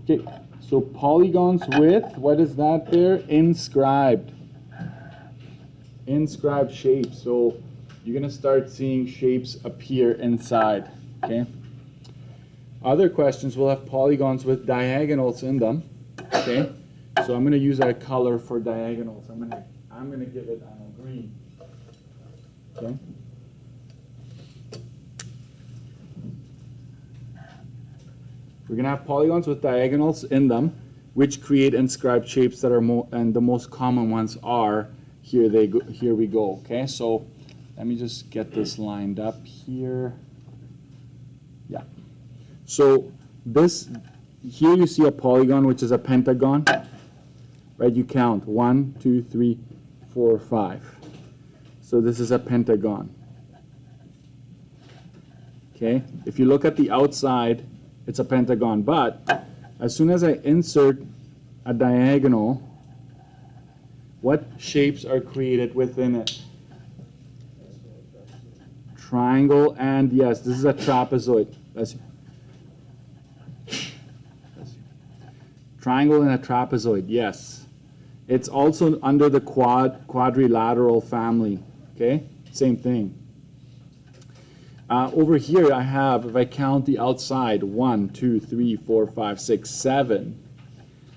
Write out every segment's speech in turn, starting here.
Okay, so polygons with, what is that there? Inscribed. Inscribed shapes. So you're going to start seeing shapes appear inside. Okay. Other questions will have polygons with diagonals in them. Okay. So I'm going to use a color for diagonals. I'm going to give it green. Okay. We're going to have polygons with diagonals in them, which create inscribed shapes that are and the most common ones are here. Here we go. Okay, so let me just get this lined up here. Yeah. So this here you see a polygon, which is a pentagon. Right? You count 1, 2, 3, 4, 5. So this is a pentagon. Okay. If you look at the outside, it's a pentagon, but as soon as I insert a diagonal, what shapes are created within it? Triangle, and yes, this is a trapezoid. Triangle and a trapezoid, yes. It's also under the quadrilateral family, okay? Same thing. Over here I have, if I count the outside, 1, 2, 3, 4, 5, 6, 7.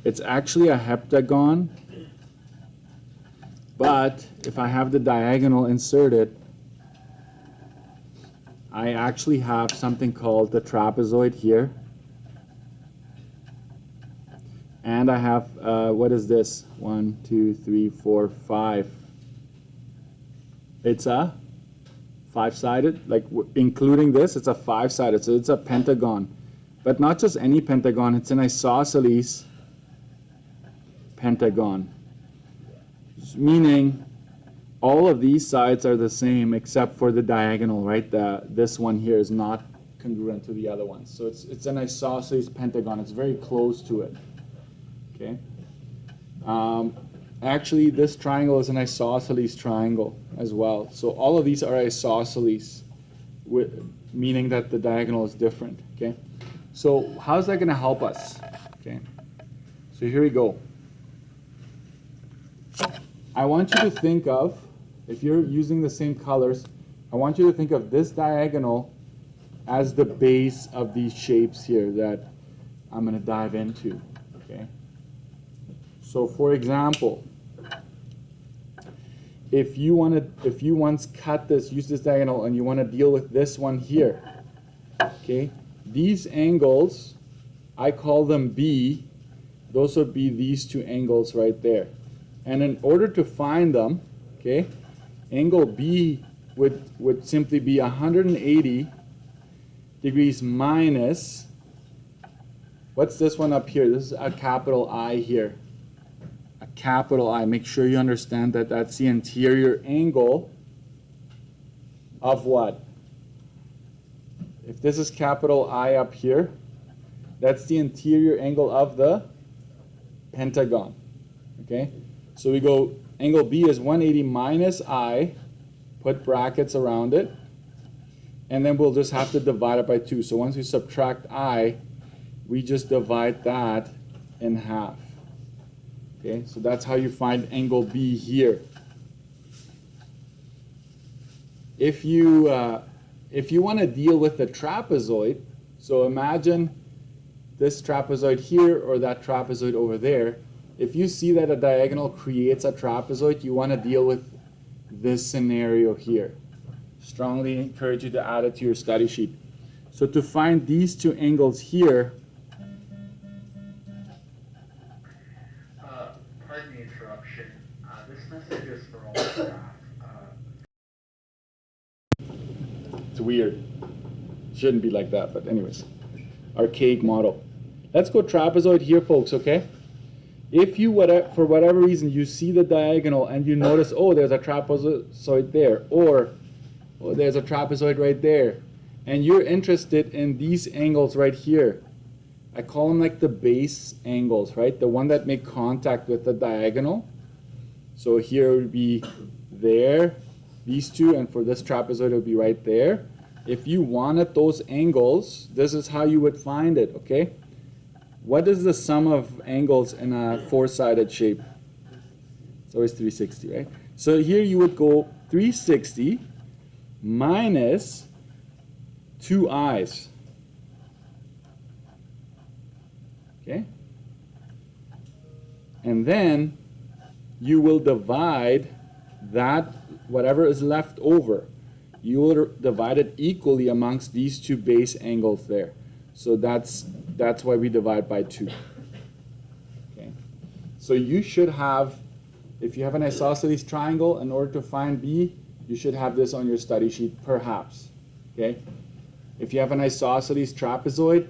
It's actually a heptagon, but if I have the diagonal inserted, I actually have something called the trapezoid here. And I have, what is this? 1, 2, 3, 4, 5. It's a 5-sided, like including this, it's a 5-sided, so it's a pentagon. But not just any pentagon, it's an isosceles pentagon. Meaning all of these sides are the same except for the diagonal, right? This one here is not congruent to the other ones. So it's an isosceles pentagon. It's very close to it. Okay. Actually, this triangle is an isosceles triangle as well. So all of these are isosceles, meaning that the diagonal is different. Okay. So how's that going to help us? Okay. So here we go. I want you to think of, if you're using the same colors, I want you to think of this diagonal as the base of these shapes here that I'm going to dive into. Okay. So for example, if you once cut this, use this diagonal, and you want to deal with this one here, okay, these angles, I call them B. Those would be these two angles right there. And in order to find them, okay, angle B would simply be 180 degrees minus, what's this one up here? This is a capital I here. A capital I. Make sure you understand that that's the interior angle of what? If this is capital I up here, that's the interior angle of the pentagon. Okay? So we go, angle B is 180 minus I, put brackets around it, and then we'll just have to divide it by 2. So once we subtract I, we just divide that in half. Okay, so that's how you find angle B here. If you want to deal with the trapezoid, so imagine this trapezoid here or that trapezoid over there. If you see that a diagonal creates a trapezoid, you want to deal with this scenario here. Strongly encourage you to add it to your study sheet. So to find these two angles here, pardon the interruption. This message is for all staff. It's weird. Shouldn't be like that, but anyways. Archaic model. Let's go trapezoid here, folks, okay? If you, for whatever reason, you see the diagonal and you notice, oh, there's a trapezoid there, or oh, there's a trapezoid right there, and you're interested in these angles right here, I call them like the base angles, right? The one that make contact with the diagonal. So here it would be there, these two, and for this trapezoid it would be right there. If you wanted those angles, this is how you would find it, okay? What is the sum of angles in a four-sided shape? It's always 360, right? So here you would go 360 minus 2 i's. Okay? And then you will divide that, whatever is left over, you will divide it equally amongst these two base angles there. So that's why we divide by 2. Okay? So you should have, if you have an isosceles triangle, in order to find B, you should have this on your study sheet, perhaps. Okay? If you have an isosceles trapezoid,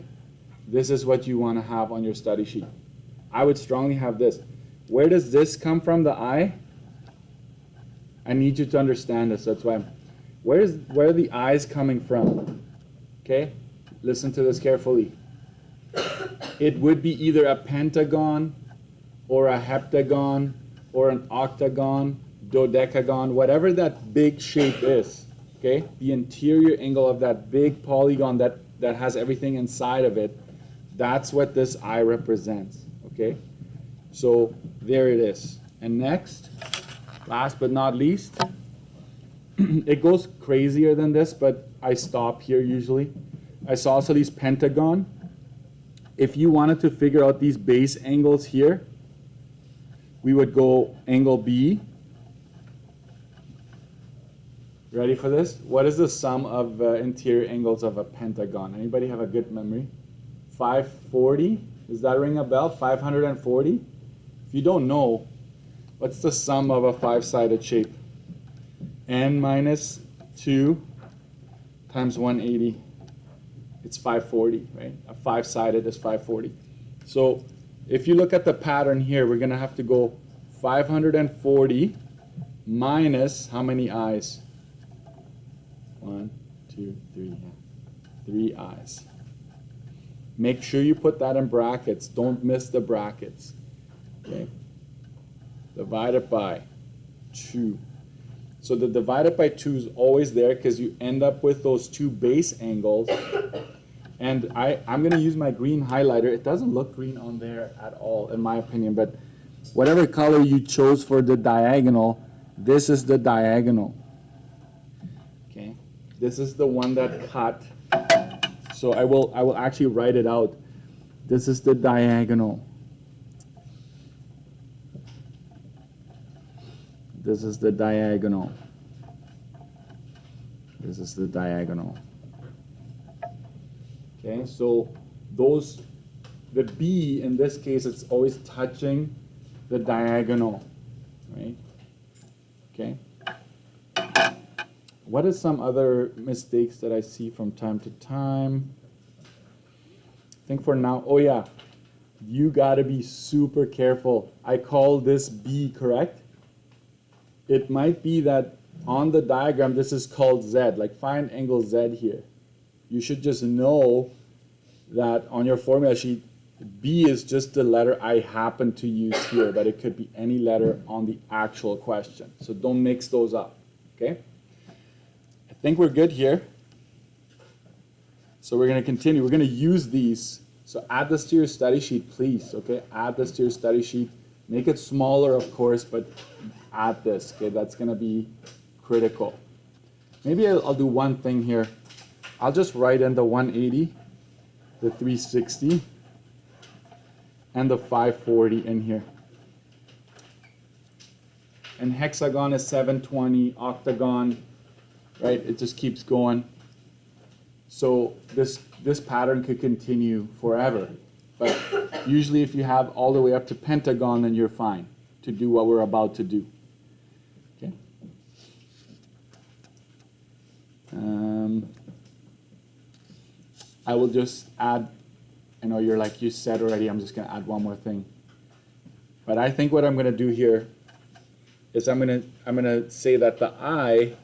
this is what you want to have on your study sheet. I would strongly have this. Where does this come from, the I? I need you to understand this. That's why. Where are the I's coming from? Okay? Listen to this carefully. It would be either a pentagon or a heptagon or an octagon, dodecagon, whatever that big shape is. Okay? The interior angle of that big polygon that has everything inside of it, that's what this I represents. Okay? So there it is. And next, last but not least, it goes crazier than this, but I stop here usually. Isosceles pentagon. If you wanted to figure out these base angles here, we would go angle B. Ready for this? What is the sum of interior angles of a pentagon? Anybody have a good memory? 540? Does that ring a bell? 540? If you don't know, what's the sum of a five-sided shape? N minus 2 times 180. It's 540, right? A five-sided is 540. So if you look at the pattern here, we're going to have to go 540 minus how many i's? 1, 2, 3. 3 i's. Make sure you put that in brackets. Don't miss the brackets. Okay? Divided by 2. So the divided by 2 is always there because you end up with those two base angles. And I'm going to use my green highlighter. It doesn't look green on there at all, in my opinion. But whatever color you chose for the diagonal, this is the diagonal. Okay? This is the one that cut. So I will actually write it out. This is the diagonal. This is the diagonal. This is the diagonal. Okay, so the B in this case, it's always touching the diagonal, right? Okay. What are some other mistakes that I see from time to time? I think for now, oh yeah, you gotta be super careful. I call this B, correct? It might be that on the diagram, this is called Z, like find angle Z here. You should just know that on your formula sheet, B is just the letter I happen to use here, but it could be any letter on the actual question. So don't mix those up, okay? I think we're good here. So we're going to continue. We're going to use these. So add this to your study sheet, please, okay? Add this to your study sheet. Make it smaller, of course, but add this, okay? That's going to be critical. Maybe I'll do one thing here. I'll just write in the 180, the 360, and the 540 in here. And hexagon is 720, octagon, right? It just keeps going. So this pattern could continue forever. But usually if you have all the way up to pentagon, then you're fine to do what we're about to do. Okay? I will just add, I know you're like, you said already, I'm just going to add one more thing. But I think what I'm going to do here is I'm going to say that the I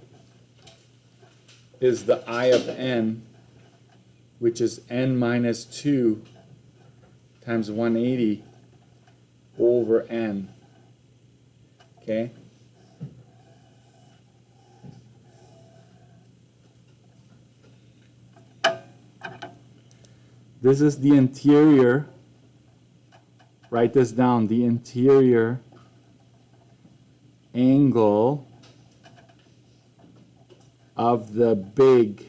is the I of n, which is n minus 2 times 180 over n. Okay? This is the interior write this down, the interior angle of the big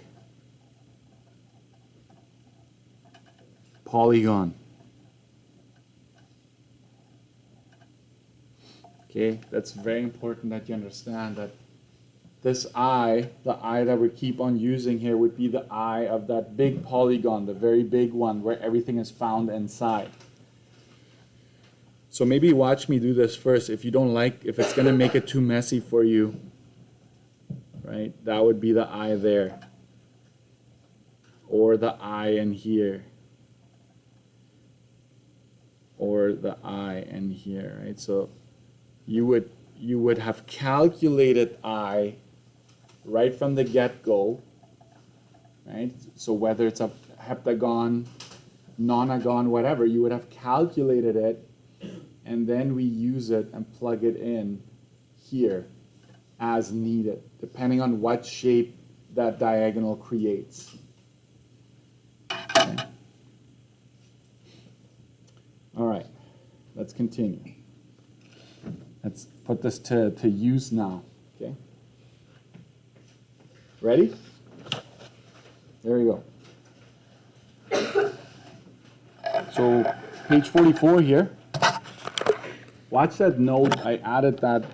polygon. Okay, that's very important that you understand that this eye, the eye that we keep on using here, would be the eye of that big polygon, the very big one where everything is found inside. So maybe watch me do this first. If you don't like, if it's going to make it too messy for you, right, that would be the eye there. Or the eye in here. Or the eye in here, right? So you would have calculated eye right from the get-go, right? So whether it's a heptagon, nonagon, whatever, you would have calculated it, and then we use it and plug it in here as needed, depending on what shape that diagonal creates. Okay. All right, let's continue. Let's put this to use now, okay? Ready? There we go. So page 44 here. Watch that note. I added that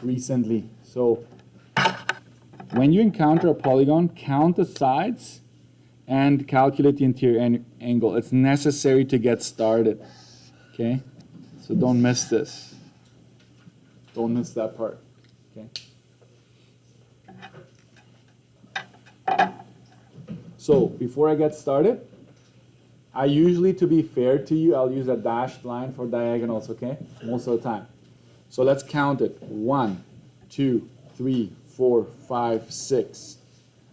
recently. So when you encounter a polygon, count the sides and calculate the interior angle. It's necessary to get started, okay? So don't miss this. Don't miss that part, okay? So before I get started, I usually, to be fair to you, I'll use a dashed line for diagonals, okay? Most of the time. So let's count it. 1, 2, 3, 4, 5, 6.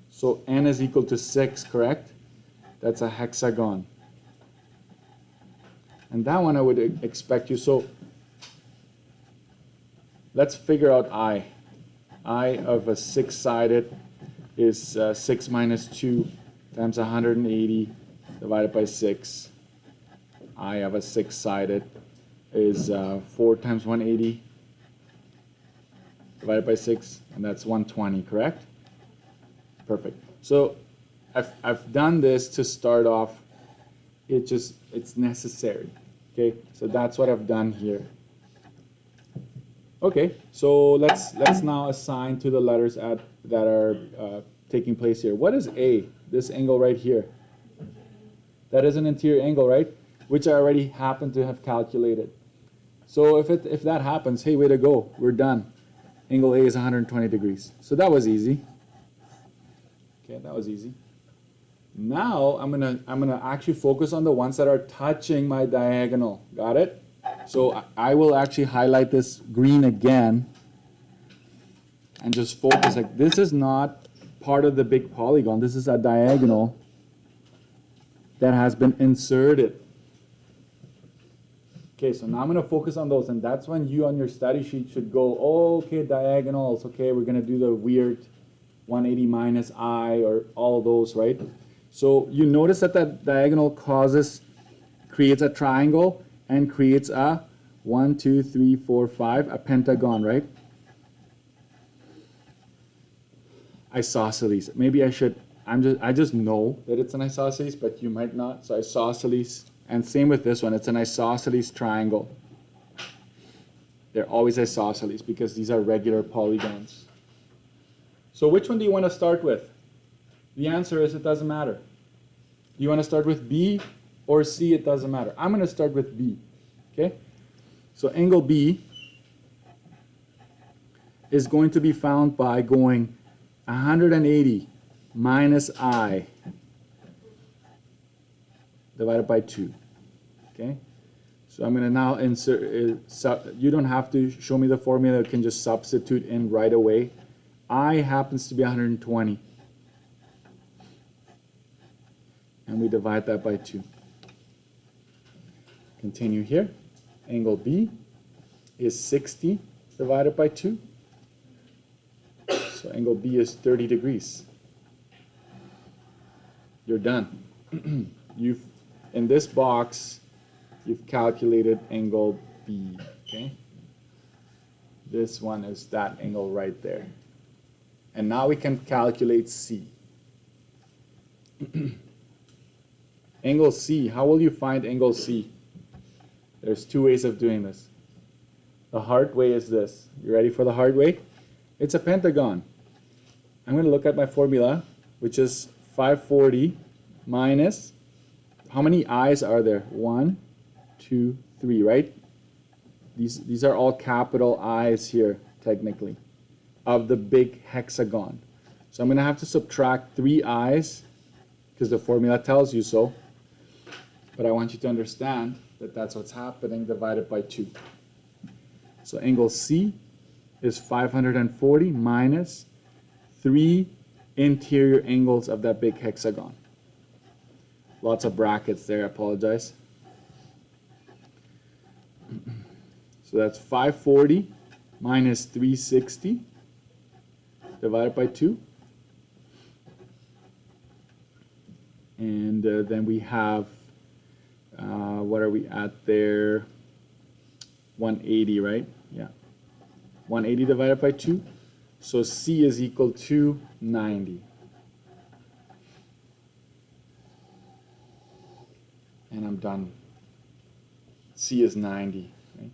So n is equal to 6, correct? That's a hexagon. And that one I would expect you. So let's figure out I. I of a 6-sided is 6 minus 2 times 180 divided by 6. I of a 6-sided is 4 times 180 divided by 6, and that's 120, correct? Perfect. So I've done this to start off. It's necessary. Okay, so that's what I've done here. Okay, so let's now assign to the letters that are taking place here. What is A? This angle right here. That is an interior angle, right? Which I already happen to have calculated. So if that happens, hey, way to go, we're done. Angle A is 120 degrees. So that was easy. Okay, that was easy. Now I'm gonna actually focus on the ones that are touching my diagonal. Got it? So I will actually highlight this green again and just focus. Like, this is not part of the big polygon. This is a diagonal that has been inserted. Okay, so now I'm going to focus on those, and that's when you on your study sheet should go, oh, okay, diagonals, okay, we're going to do the weird 180 minus I or all those, right? So you notice that that diagonal creates a triangle and creates a 1, 2, 3, 4, 5, a pentagon, right? Isosceles. Maybe I should, I just know that it's an isosceles, but you might not. So isosceles, and same with this one, it's an isosceles triangle. They're always isosceles because these are regular polygons. So which one do you want to start with? The answer is it doesn't matter. Do you want to start with B or C? It doesn't matter. I'm going to start with B. Okay? So angle B is going to be found by going 180 minus I divided by 2. Okay? So I'm going to now insert, you don't have to show me the formula, you can just substitute in right away. I happens to be 120. And we divide that by 2. Continue here. Angle B is 60 divided by 2. So angle B is 30 degrees. You're done. In this box, you've calculated angle B, okay? This one is that angle right there. And now we can calculate C. Angle C, how will you find angle C? There's two ways of doing this. The hard way is this. You ready for the hard way? It's a pentagon. I'm going to look at my formula, which is 540 minus, how many eyes are there? 1, 2, 3, right? These are all capital I's here, technically, of the big hexagon. So I'm going to have to subtract 3 eyes, because the formula tells you so. But I want you to understand that that's what's happening, divided by 2. So angle C is 540 minus 3 interior angles of that big hexagon. Lots of brackets there, I apologize. So that's 540 minus 360 divided by 2. And then we have, what are we at there? 180, right? Yeah. 180 divided by 2. So C is equal to 90. And I'm done. C is 90. Right?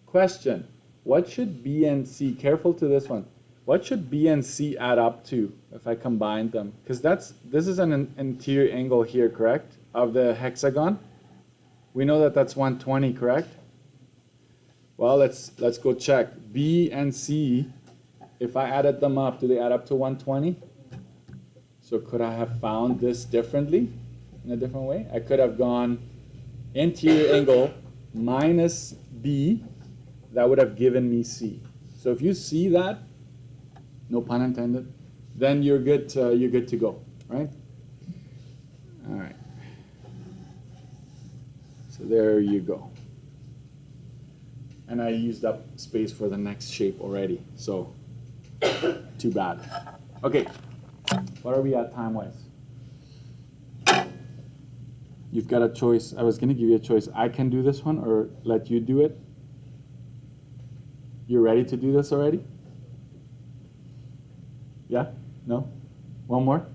Question, what should B and C, careful to this one, what should B and C add up to if I combine them? Because this is an interior angle here, correct? Of the hexagon. We know that that's 120, correct? Well, let's go check. B and C, if I added them up, do they add up to 120? So could I have found this differently, in a different way? I could have gone interior angle minus B, that would have given me C. So if you see that, no pun intended, then you're good to go, right? All right. So there you go. And I used up space for the next shape already, so too bad. Okay, what are we at time-wise? You've got a choice. I was going to give you a choice. I can do this one or let you do it. You ready to do this already? Yeah? No? One more?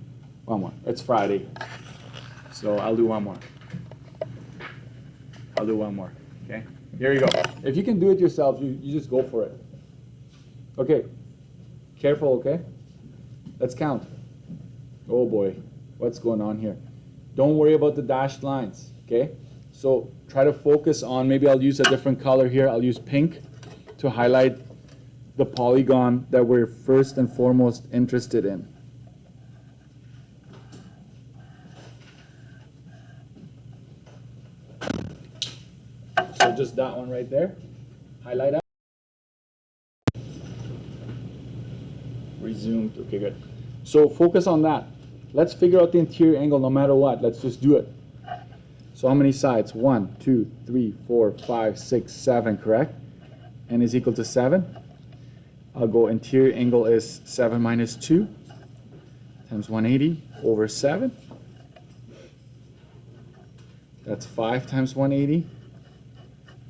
One more. It's Friday, so I'll do one more. I'll do one more, okay? Here you go. If you can do it yourself, you just go for it. Okay, careful, okay? Let's count. Oh boy, what's going on here? Don't worry about the dashed lines, okay? So try to focus on, maybe I'll use a different color here. I'll use pink to highlight the polygon that we're first and foremost interested in. So just that one right there. Highlight out. Resumed. Okay, good. So focus on that. Let's figure out the interior angle no matter what. Let's just do it. So how many sides? 1, 2, 3, 4, 5, 6, 7, correct? N is equal to 7. I'll go interior angle is 7 minus 2 times 180 over 7. That's 5 times 180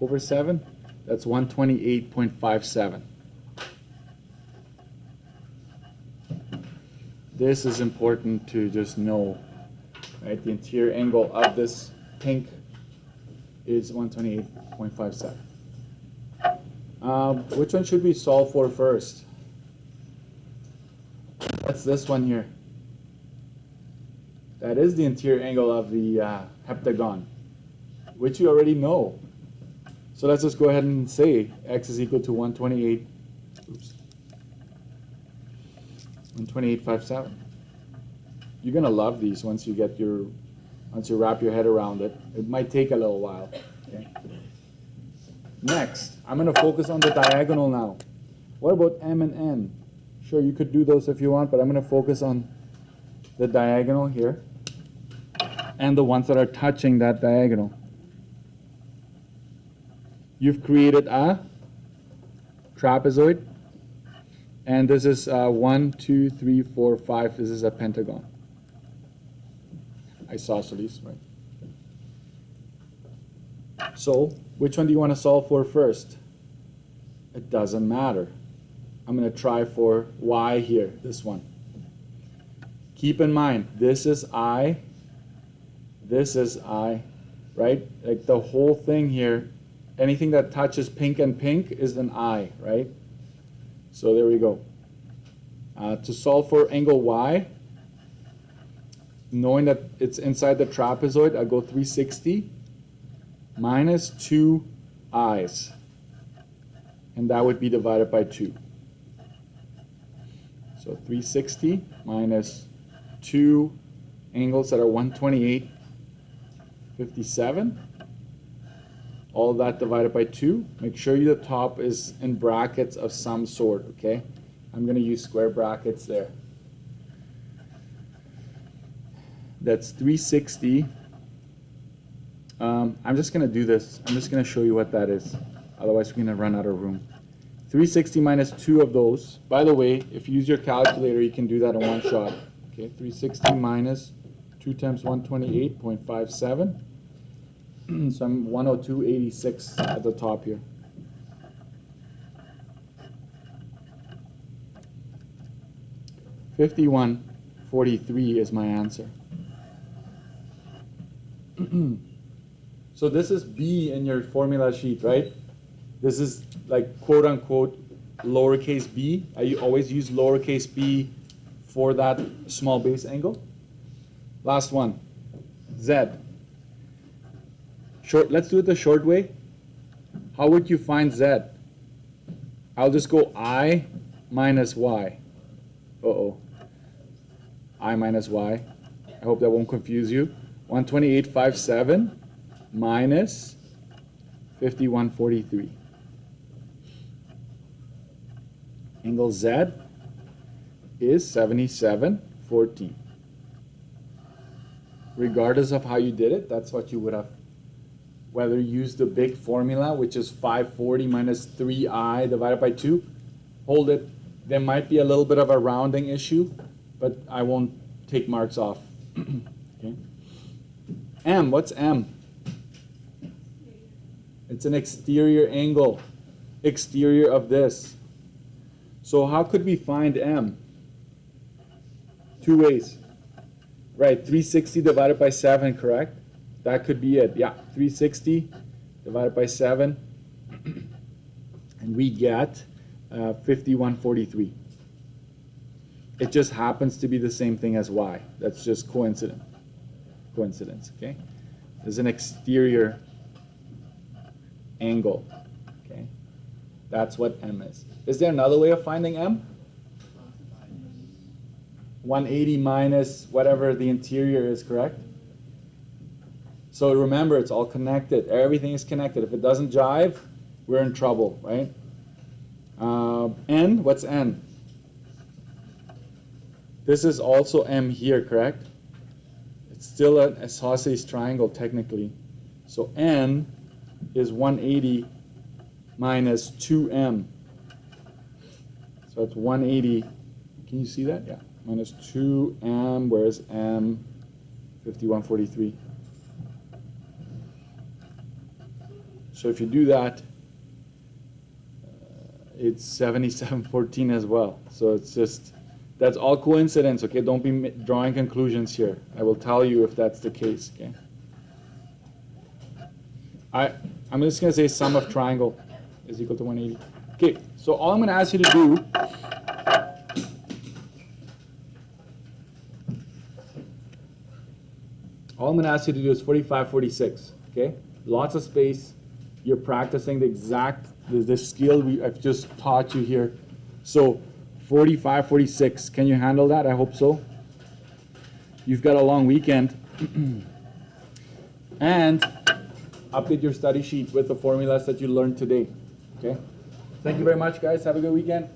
over 7. That's 128.57. This is important to just know, right? The interior angle of this pink is 128.57. Which one should we solve for first? That's this one here. That is the interior angle of the heptagon, which you already know. So let's just go ahead and say x is equal to 128. Oops. 128.57. You're gonna love these once you wrap your head around it. It might take a little while. Okay. Next, I'm gonna focus on the diagonal now. What about M and N? Sure, you could do those if you want, but I'm gonna focus on the diagonal here and the ones that are touching that diagonal. You've created a trapezoid. And this is 1, 2, 3, 4, 5. This is a pentagon. Isosceles, right? So, which one do you want to solve for first? It doesn't matter. I'm going to try for y here, this one. Keep in mind, this is I, right? Like the whole thing here, anything that touches pink and pink is an I, right? So there we go. To solve for angle y, knowing that it's inside the trapezoid, I go 360 minus 2 i's. And that would be divided by 2. So 360 minus 2 angles that are 128, 57. All of that divided by 2. Make sure the top is in brackets of some sort, okay? I'm going to use square brackets there. That's 360. I'm just going to do this. I'm just going to show you what that is. Otherwise, we're going to run out of room. 360 minus 2 of those. By the way, if you use your calculator, you can do that in one shot. Okay, 360 minus 2 times 128.57. So I'm 102.86 at the top here. $51.43 is my answer. So this is B in your formula sheet, right? This is like quote unquote lowercase b. I always use lowercase b for that small base angle. Last one, Z. Short. Let's do it the short way. How would you find Z? I'll just go I minus Y. I minus Y. I hope that won't confuse you. 128.57 minus 51.43. Angle Z is 77.14. Regardless of how you did it, that's what you would have. Whether you use the big formula, which is 540 minus 3i divided by 2, hold it. There might be a little bit of a rounding issue, but I won't take marks off. Okay. M, what's M? It's an exterior angle, exterior of this. So how could we find M? Two ways. Right, 360 divided by 7, correct? That could be it. Yeah, 360 divided by 7. And we get 51.43. It just happens to be the same thing as Y. That's just coincidence. Coincidence, okay? There's an exterior angle, okay? That's what M is. Is there another way of finding M? 180 minus whatever the interior is, correct? So remember, it's all connected. Everything is connected. If it doesn't jive, we're in trouble, right? N, what's N? This is also M here, correct? It's still an isosceles triangle, technically. So N is 180 minus 2M. So it's 180. Can you see that? Yeah. Minus 2M, where's M? 51.43. So if you do that, it's 77.14 as well. So it's just, that's all coincidence, okay? Don't be drawing conclusions here. I will tell you if that's the case, okay? I'm just going to say sum of triangle is equal to 180. Okay, so all I'm going to ask you to do is 45, 46, okay? Lots of space. You're practicing the exact, the skill I've just taught you here. So 45, 46, can you handle that? I hope so. You've got a long weekend. And update your study sheet with the formulas that you learned today, okay? Thank you very much, guys. Have a good weekend.